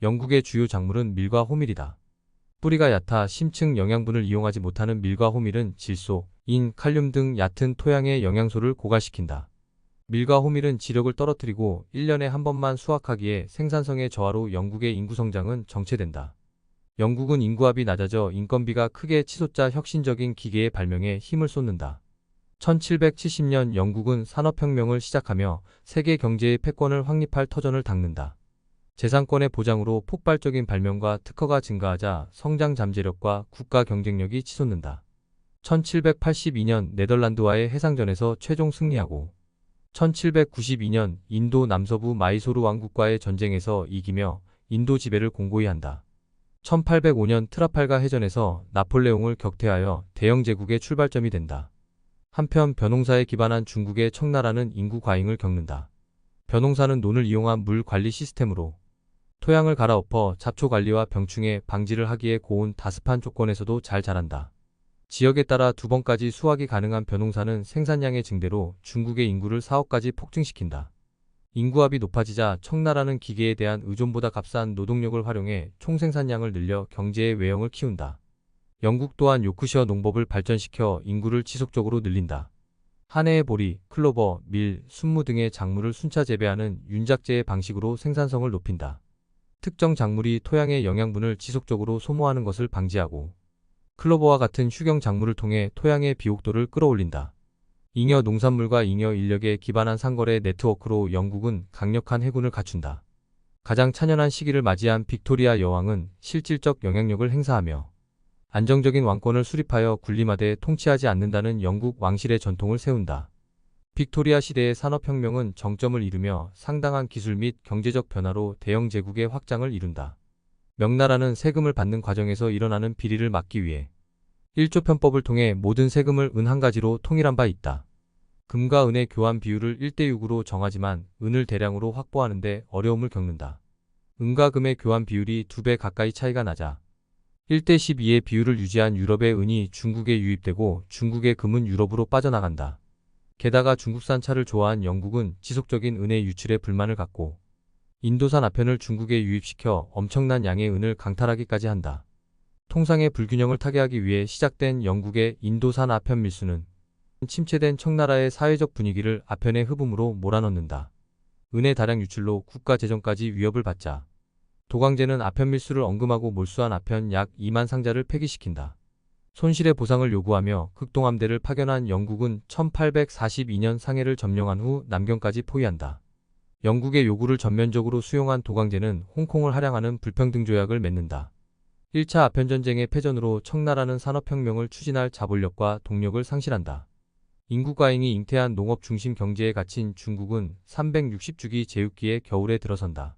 영국의 주요 작물은 밀과 호밀이다. 뿌리가 얕아 심층 영양분을 이용하지 못하는 밀과 호밀은 질소, 인, 칼륨 등 얕은 토양의 영양소를 고갈시킨다. 밀과 호밀은 지력을 떨어뜨리고 1년에 한 번만 수확하기에 생산성의 저하로 영국의 인구 성장은 정체된다. 영국은 인구합이 낮아져 인건비가 크게 치솟자 혁신적인 기계의 발명에 힘을 쏟는다. 1770년 영국은 산업혁명을 시작하며 세계 경제의 패권을 확립할 터전을 닦는다. 재산권의 보장으로 폭발적인 발명과 특허가 증가하자 성장 잠재력과 국가 경쟁력이 치솟는다. 1782년 네덜란드와의 해상전에서 최종 승리하고 1792년 인도 남서부 마이소르 왕국과의 전쟁에서 이기며 인도 지배를 공고히 한다. 1805년 트라팔가 해전에서 나폴레옹을 격퇴하여 대영 제국의 출발점이 된다. 한편 벼농사에 기반한 중국의 청나라는 인구 과잉을 겪는다. 벼농사는 논을 이용한 물 관리 시스템으로 토양을 갈아엎어 잡초 관리와 병충해 방지를 하기에 고온 다습한 조건에서도 잘 자란다. 지역에 따라 2번까지 수확이 가능한 벼농사는 생산량의 증대로 중국의 인구를 4억까지 폭증시킨다. 인구합이 높아지자 청나라는 기계에 대한 의존보다 값싼 노동력을 활용해 총생산량을 늘려 경제의 외형을 키운다. 영국 또한 요크셔 농법을 발전시켜 인구를 지속적으로 늘린다. 한 해의 보리, 클로버, 밀, 순무 등의 작물을 순차 재배하는 윤작제의 방식으로 생산성을 높인다. 특정 작물이 토양의 영양분을 지속적으로 소모하는 것을 방지하고 클로버와 같은 휴경 작물을 통해 토양의 비옥도를 끌어올린다. 잉여 농산물과 잉여 인력에 기반한 상거래 네트워크로 영국은 강력한 해군을 갖춘다. 가장 찬연한 시기를 맞이한 빅토리아 여왕은 실질적 영향력을 행사하며 안정적인 왕권을 수립하여 군림하되 통치하지 않는다는 영국 왕실의 전통을 세운다. 빅토리아 시대의 산업혁명은 정점을 이루며 상당한 기술 및 경제적 변화로 대영 제국의 확장을 이룬다. 명나라는 세금을 받는 과정에서 일어나는 비리를 막기 위해 1조 편법을 통해 모든 세금을 은 한 가지로 통일한 바 있다. 금과 은의 교환 비율을 1대6으로 정하지만 은을 대량으로 확보하는 데 어려움을 겪는다. 은과 금의 교환 비율이 2배 가까이 차이가 나자 1대12의 비율을 유지한 유럽의 은이 중국에 유입되고 중국의 금은 유럽으로 빠져나간다. 게다가 중국산 차를 좋아한 영국은 지속적인 은의 유출에 불만을 갖고 인도산 아편을 중국에 유입시켜 엄청난 양의 은을 강탈하기까지 한다. 통상의 불균형을 타개하기 위해 시작된 영국의 인도산 아편 밀수는 침체된 청나라의 사회적 분위기를 아편의 흡음으로 몰아넣는다. 은의 다량 유출로 국가 재정까지 위협을 받자 도광제는 아편 밀수를 엄금하고 몰수한 아편 약 2만 상자를 폐기시킨다. 손실의 보상을 요구하며 극동함대를 파견한 영국은 1842년 상해를 점령한 후 남경까지 포위한다. 영국의 요구를 전면적으로 수용한 도광제는 홍콩을 할양하는 불평등 조약을 맺는다. 1차 아편전쟁의 패전으로 청나라는 산업혁명을 추진할 자본력과 동력을 상실한다. 인구 과잉이 잉태한 농업 중심 경제에 갇힌 중국은 360주기 제육기의 겨울에 들어선다.